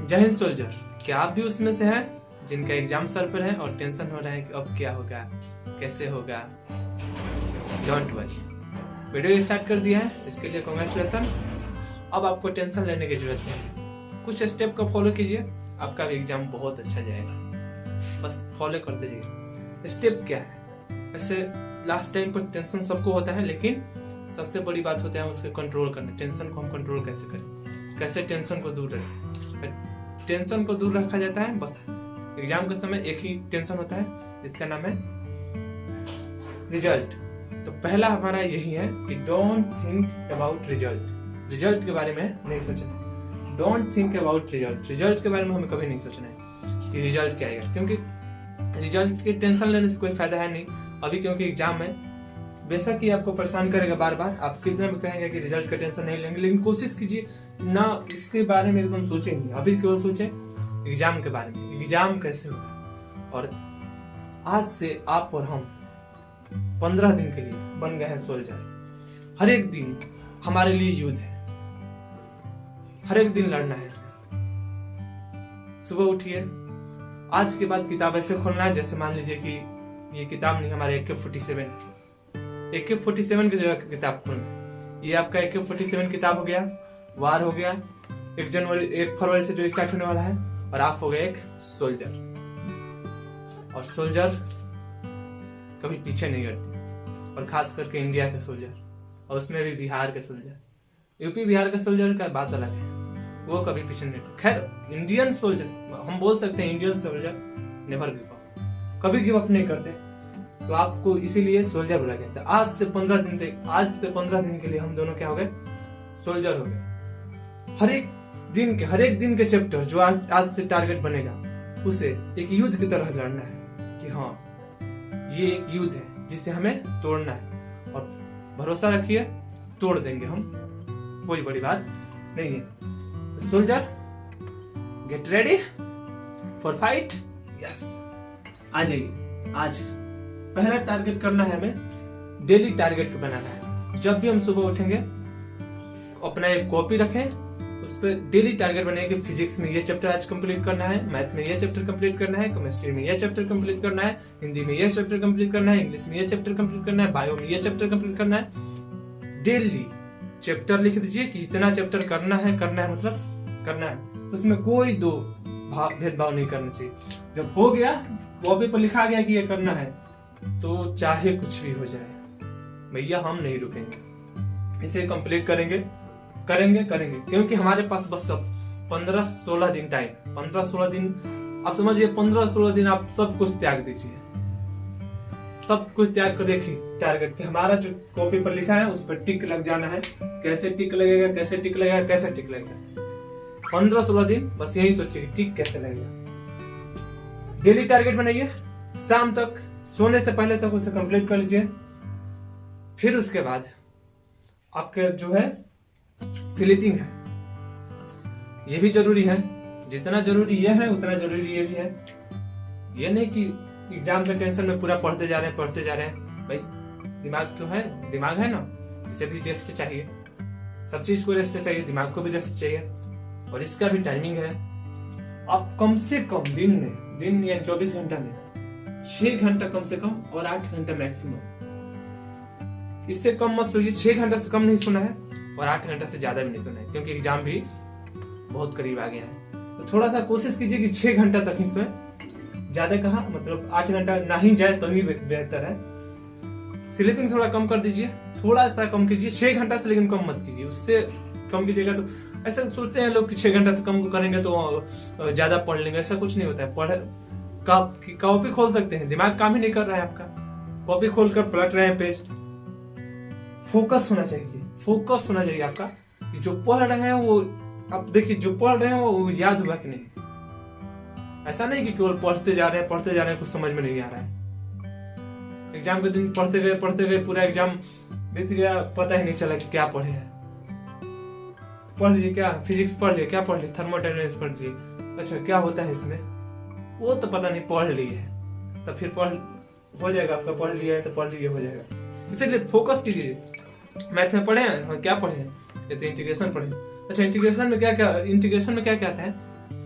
जय हिंद सोल्जर, क्या आप भी उसमें से हैं जिनका एग्जाम सर पर है और टेंशन हो रहा है कि अब क्या होगा, कैसे होगा? डोंट वरी, वीडियो स्टार्ट कर दिया है, इसके लिए कांग्रेचुलेसन। अब आपको टेंशन लेने की जरूरत नहीं, कुछ स्टेप को फॉलो कीजिए, आपका भी एग्जाम बहुत अच्छा जाएगा। बस फॉलो करते जाइए। स्टेप क्या है? वैसे लास्ट टाइम पर टेंशन सबको होता है, लेकिन सबसे बड़ी बात होता है उसके कंट्रोल करना। टेंशन को हम कंट्रोल कैसे करें, कैसे टेंशन को दूर रखें? टेंशन को दूर रखा जाता है बस एग्जाम के समय एक ही टेंशन होता है, जिसका नाम है रिजल्ट। तो पहला हमारा यही है कि don't think about result. Result के बारे में नहीं सोचना। Don't think about result. Result के बारे में हमें कभी नहीं सोचना है कि रिजल्ट क्या आएगा, क्योंकि रिजल्ट की टेंशन लेने से कोई फायदा है नहीं अभी, क्योंकि एग्जाम है। बेशक ही आपको परेशान करेगा बार बार, आप कितना भी कहेंगे कि रिजल्ट का टेंशन नहीं लेंगे, लेकिन कोशिश कीजिए ना इसके बारे में एकदम सोचें नहीं। अभी केवल सोचें एग्जाम के बारे में, एग्जाम कैसे होगा। और आज से आप और हम 15 दिन के लिए बन गए हैं सोल्जर। हर एक दिन हमारे लिए युद्ध है, हर एक दिन लड़ना है। सुबह उठिए, आज के बाद किताब ऐसे खोलना है जैसे मान लीजिए कि ये किताब नहीं, हमारे AK-47 AK-47 की जगह किताब खोलना। ये आपका AK-47 किताब हो गया, वार हो गया, 1 फरवरी से जो स्टार्ट होने वाला है, और आप हो गए एक सोल्जर। और सोल्जर कभी पीछे नहीं हटती, और खास करके इंडिया के सोल्जर, और उसमें भी बिहार के सोल्जर। यूपी बिहार के सोल्जर का बात अलग है, वो कभी पीछे नहीं हटते। खैर इंडियन सोल्जर हम बोल सकते हैं, Indian soldier never give up, कभी गिव अप नहीं करते। तो आपको इसीलिए सोल्जर बोला गया था। आज से 15 दिन के लिए हम दोनों क्या हो गए? सोल्जर हो गए। हर एक दिन के चैप्टर जो आज से टारगेट बनेगा, उसे एक युद्ध की तरह लड़ना है कि हाँ ये एक युद्ध है जिसे हमें तोड़ना है। और भरोसा रखिए, तोड़ देंगे हम, कोई बड़ी बात नहीं है। तो soldier get ready for fight. Yes, आ जाइए। आज पहला टारगेट करना है हमें, डेली टारगेट बनाना है। जब भी हम सुबह उठेंगे अपना एक कॉपी रखें, उस पर डेली टारगेट बनाए कि फिजिक्स में ये चैप्टर आज कंप्लीट करना है, मैथ में ये चैप्टर कंप्लीट करना है, केमिस्ट्री में ये चैप्टर कंप्लीट करना है, हिंदी में ये चैप्टर कंप्लीट करना है, इंग्लिश में ये चैप्टर कंप्लीट करना है, बायो में ये चैप्टर कंप्लीट करना है। डेली चैप्टर लिख दीजिए कि इतना चैप्टर करना है मतलब करना है। उसमें कोई दो भेदभाव नहीं करना चाहिए। जब हो गया, कॉपी पर लिखा गया कि ये करना है, तो चाहे कुछ भी हो जाए भैया हम नहीं रुकेंगे, इसे कंप्लीट करेंगे, क्योंकि हमारे पास बस सब 15-16 दिन टाइम है। 15-16 दिन आप समझिए, 15-16 दिन आप सब कुछ त्याग दीजिए, सब कुछ त्याग कर देखिए टारगेट के हमारा जो कॉपी पर लिखा है उस पर टिक लग जाना है। कैसे टिक लगेगा, कैसे टिक लगेगा, कैसे टिक लगेगा? 15-16 दिन बस यही सोचिए टिक कैसे लगेगा। डेली टारगेट बनाइए, शाम तक सोने से पहले तक उसे कंप्लीट कर लीजिए। फिर उसके बाद आपके जो है स्लीपिंग है, ये भी जरूरी है। जितना जरूरी ये है उतना जरूरी ये भी है। ये नहीं कि एग्जाम के टेंशन में पूरा पढ़ते जा रहे हैं। भाई दिमाग है ना, इसे भी रेस्ट चाहिए, सब चीज को रेस्ट चाहिए, दिमाग को भी रेस्ट चाहिए। और इसका भी टाइमिंग है। आप कम से कम दिन या 24 घंटा में 6 घंटा कम से कम और 8 घंटा मैक्सिमम, इससे कम मत सोइए। 6 घंटा से कम नहीं सोना है और 8 घंटा से ज्यादा भी नहीं सोना है, क्योंकि एग्जाम भी बहुत करीब आ गया है। तो थोड़ा सा कोशिश कीजिए कि 6 घंटा तक ही सोए, ज्यादा कहा मतलब 8 घंटा ना ही जाए तो ही बेहतर है। स्लीपिंग थोड़ा कम कर दीजिए, थोड़ा सा कम कीजिए, 6 घंटा से, लेकिन कम मत कीजिए। उससे कम कीजिएगा तो ऐसा सोचते हैं लोग कि 6 घंटा से कम करेंगे तो ज्यादा पढ़ लेंगे, ऐसा कुछ नहीं होता है। कॉपी खोल सकते हैं, दिमाग काम ही नहीं कर रहा है आपका, कॉपी खोलकर पलट रहे हैं पेज। फोकस होना चाहिए आपका कि जो पढ़ रहे हैं वो, अब देखिए जो पढ़ रहे हैं वो याद हुआ कि नहीं। ऐसा नहीं कि केवल पढ़ते जा रहे हैं कुछ समझ में नहीं आ रहा है। एग्जाम के दिन पढ़ते गए पूरा एग्जाम बीत गया, पता ही नहीं चला कि क्या पढ़े हैं। पढ़ लिए क्या, फिजिक्स पढ़ लिए, क्या पढ़ लिए, थर्मोडायनेमिक्स पढ़ लिए, अच्छा क्या होता है इसमें वो तो पता नहीं, पढ़ लिए है तो फिर हो जाएगा आपका, पढ़ लिया है तो पढ़ लिए हो जाएगा। इसलिए फोकस कीजिए। मैथ में पढ़े हैं, हाँ क्या पढ़े हैं, ये तो इंटीग्रेशन पढ़े। अच्छा इंटीग्रेशन में क्या क्या आता है?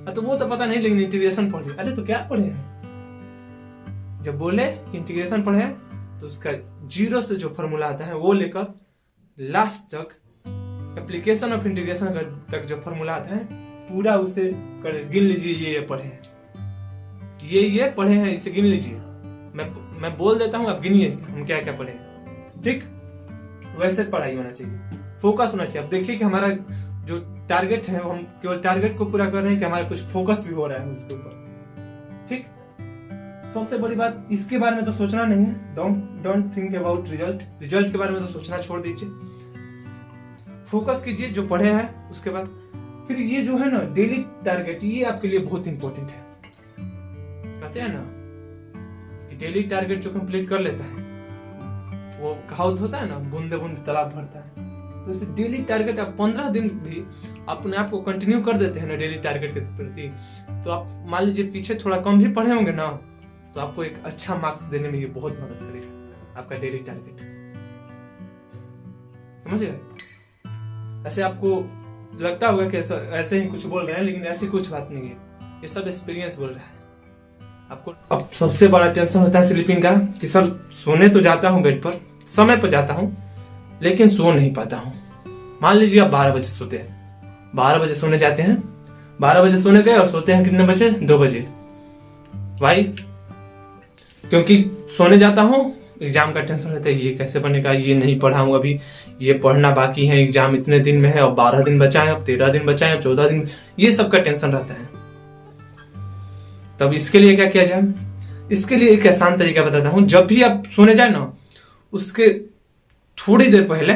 तो वो तो पता नहीं, लेकिन इंटीग्रेशन पढ़ लिया। अरे तो क्या पढ़े हैं? जब बोले कि इंटीग्रेशन पढ़े तो उसका जीरो से जो फॉर्मूला आता है वो लेकर लास्ट तक एप्लीकेशन ऑफ इंटीग्रेशन तक जो फॉर्मूला आता है पूरा उसे गिन लीजिए। ये पढ़े हैं, ये पढ़े हैं, इसे गिन लीजिए। मैं बोल देता हूं, आप गिनिए हम क्या क्या पढ़े हैं। ठीक, वैसे पढ़ाई होना चाहिए, फोकस होना चाहिए। अब देखिए कि हमारा जो टारगेट है हम केवल टारगेट को पूरा कर रहे हैं कि हमारा कुछ फोकस भी हो रहा है उसके ऊपर। ठीक, सबसे बड़ी बात इसके बारे में तो सोचना नहीं है। डोंट थिंक अबाउट रिजल्ट के बारे में तो सोचना छोड़ दीजिए, फोकस कीजिए जो पढ़े हैं उसके बाद। फिर ये जो है ना डेली टारगेट, ये आपके लिए बहुत इंपॉर्टेंट है। कहते हैं ना कि डेली टारगेट जो कंप्लीट कर लेता है वो कहावत होता है ना, बूंदे बूंदे तालाब भरता है। तो इसे डेली टारगेट आप 15 दिन भी अपने आप को कंटिन्यू कर देते हैं ना डेली टारगेट के प्रति, तो आप मान लीजिए पीछे थोड़ा कम भी पढ़े होंगे ना, तो आपको एक अच्छा मार्क्स देने में ये बहुत मदद करेगा आपका डेली टारगेट। समझ गए? ऐसे आपको लगता होगा कि ऐसे ही कुछ बोल रहे हैं, लेकिन ऐसी कुछ बात नहीं है, ये सब एक्सपीरियंस बोल रहा है आपको। अब सबसे बड़ा टेंशन होता है स्लीपिंग का कि सर सोने तो जाता हूँ बेड पर, समय पर जाता हूँ, लेकिन सो नहीं पाता हूँ। मान लीजिए आप 12 बजे सोते हैं, 12 बजे सोने जाते हैं, 12 बजे सोने गए और सोते हैं कितने बजे? 2 बजे। भाई क्योंकि सोने जाता हूँ, एग्जाम का टेंशन रहता है, ये कैसे बनेगा, ये नहीं पढ़ा हूँ अभी, ये पढ़ना बाकी है, एग्जाम इतने दिन में है, अब 12 दिन बचा है, अब 13 दिन बचा है, अब 14 दिन, ये सब का टेंशन रहता है। तब इसके लिए क्या किया जाए? इसके लिए एक आसान तरीका बताता हूँ। जब भी आप सोने जाए ना, उसके थोड़ी देर पहले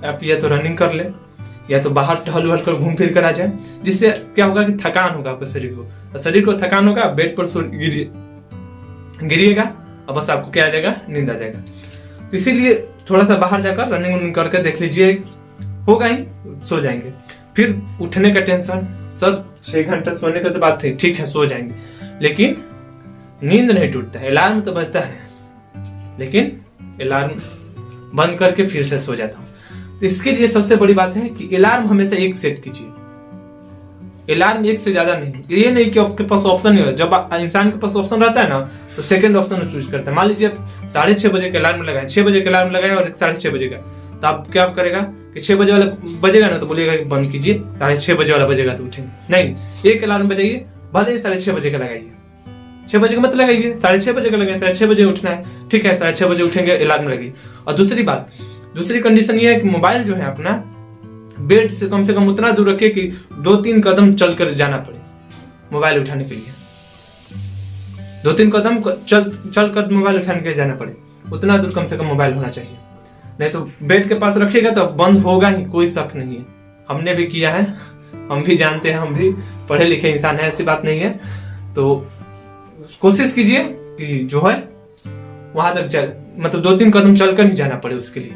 आप या तो रनिंग कर ले या तो बाहर टहल कर घूम फिर कर आ जाए, जिससे क्या होगा कि थकान होगा आपके शरीर को थकान होगा, बेड पर गिरिएगा और बस आपको क्या आ जाएगा? नींद आ जाएगा। तो इसीलिए थोड़ा सा बाहर जाकर रनिंग करके देख लीजिए, होगा ही, सो जाएंगे। फिर उठने का टेंशन, सर 6 घंटे सोने की तो बात थी, ठीक है सो जाएंगे, लेकिन नींद नहीं टूटता है। अलार्म तो बजता है, लेकिन अलार्म बंद करके फिर से सो जाता हूं। तो इसके लिए सबसे बड़ी बात है कि अलार्म हमेशा 1 सेट कीजिए, अलार्म 1 से ज्यादा नहीं। ये नहीं कि आपके पास ऑप्शन नहीं हो, जब इंसान के पास ऑप्शन रहता है ना तो सेकंड ऑप्शन चूज करता है। मान लीजिए 6:30 बजे का अलार्म लगाए, 6 बजे का अलार्म लगाए और 6:30 बजे का, तो आप क्या करेगा कि 6 बजे वाला बजेगा ना तो बोलिएगा बंद कीजिए, 6:30 बजे वाला बजेगा तो उठेंगे नहीं। एक अलार्म बजाइए, भले ही 6:30 बजे का लगाइए, 6 बजे का मत लगाइए, 6:30 बजे का लगाइए, 6:30 बजे उठना है, ठीक है 6:30 बजे उठेंगे, अलार्म लगाइए। और दूसरी कंडीशन ये है कि मोबाइल जो है अपना बेड से कम उतना दूर रखिए कि 2-3 कदम चलकर जाना पड़े मोबाइल उठाने के लिए, 2-3 कदम चल कर मोबाइल उठाने के लिए जाना पड़े, उतना दूर कम से कम मोबाइल होना चाहिए। नहीं तो बेड के पास रखिएगा तो बंद होगा ही, कोई शक नहीं है। हमने भी किया है, हम भी जानते हैं, हम भी पढ़े लिखे इंसान है, ऐसी बात नहीं है। तो कोशिश कीजिए कि जो है वहां तक मतलब 2-3 कदम चलकर ही जाना पड़े उसके लिए,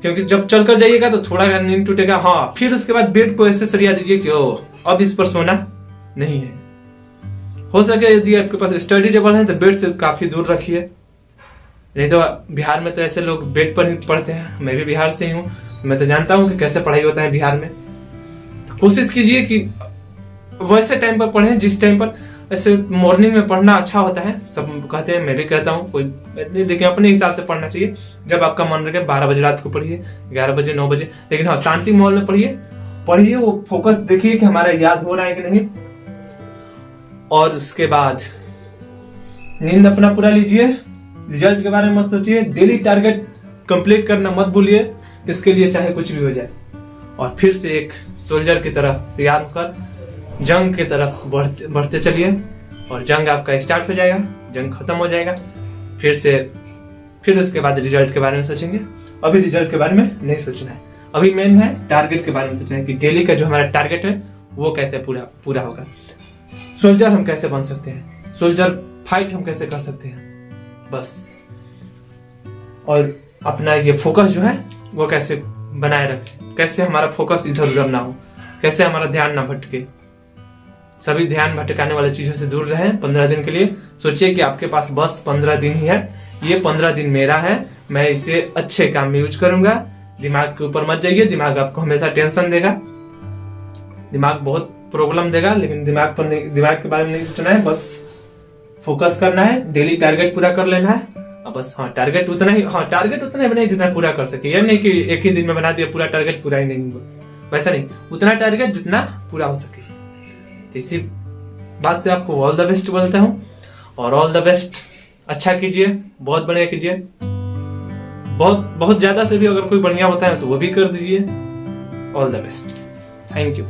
क्योंकि जब चलकर जाइएगा तो थोड़ा नींद टूटेगा। हाँ, फिर उसके बाद बेड को ऐसे सरिया दीजिए कि अब इस पर सोना नहीं है। हो सके यदि आपके पास स्टडी टेबल है तो बेड से काफी दूर रखिए, नहीं तो बिहार में तो ऐसे लोग बेड पर ही पढ़ते हैं। मैं भी बिहार से ही हूँ, मैं तो जानता हूँ कि कैसे पढ़ाई होता है बिहार में। तो कोशिश कीजिए कि वैसे टाइम पर पढ़ें जिस टाइम पर ऐसे मॉर्निंग में पढ़ना अच्छा होता है। सब कहते हैं, मैं भी कहता हूँ, कोई देखिए अपने हिसाब से पढ़ना चाहिए। जब आपका मन रखे 12 बजे रात को पढ़िए, 11 बजे 9 बजे, लेकिन हाँ शांति माहौल में पढ़िए, वो फोकस देखिए कि हमारा याद हो रहा है कि नहीं। और उसके बाद नींद अपना पूरा लीजिए, रिजल्ट के बारे में मत सोचिए, डेली टारगेट कंप्लीट करना मत भूलिए, इसके लिए चाहे कुछ भी हो जाए। और फिर से एक सोल्जर की तरह तैयार होकर जंग की तरफ बढ़ते चलिए, और जंग आपका स्टार्ट हो जाएगा, जंग खत्म हो जाएगा। फिर उसके बाद रिजल्ट के बारे में सोचेंगे। अभी रिजल्ट के बारे में नहीं सोचना है, अभी मेन है टारगेट के बारे में सोचना है कि डेली का जो हमारा टारगेट है वो कैसे पूरा होगा। सोल्जर हम कैसे बन सकते हैं, सोल्जर फाइट हम कैसे कर सकते हैं, बस। और अपना ये फोकस जो है वो कैसे बनाए रखें, कैसे हमारा फोकस इधर उधर ना हो, कैसे हमारा ध्यान ना भटके। सभी ध्यान भटकाने वाली चीजों से दूर रहें 15 दिन के लिए। सोचिए कि आपके पास बस 15 दिन ही है, ये 15 दिन मेरा है, मैं इसे अच्छे काम में यूज करूंगा। दिमाग के ऊपर मत जाइए, दिमाग आपको हमेशा टेंशन देगा। दिमाग बहुत प्रॉब्लम देगा, लेकिन दिमाग के बारे में नहीं सोचना है, बस फोकस करना है, डेली टारगेट पूरा कर लेना है। बस टारगेट उतना ही बनाइए जितना पूरा कर सके। ये नहीं कि एक ही दिन में बना दिया पूरा टारगेट, पूरा ही नहीं हुआ, वैसा नहीं, उतना टारगेट जितना पूरा हो सके। तो इसी बात से आपको ऑल द बेस्ट बोलता हूँ, और ऑल द बेस्ट, अच्छा कीजिए, बहुत बढ़िया कीजिए, बहुत ज्यादा से भी अगर कोई बढ़िया होता है तो वो भी कर दीजिए। All the best, thank you.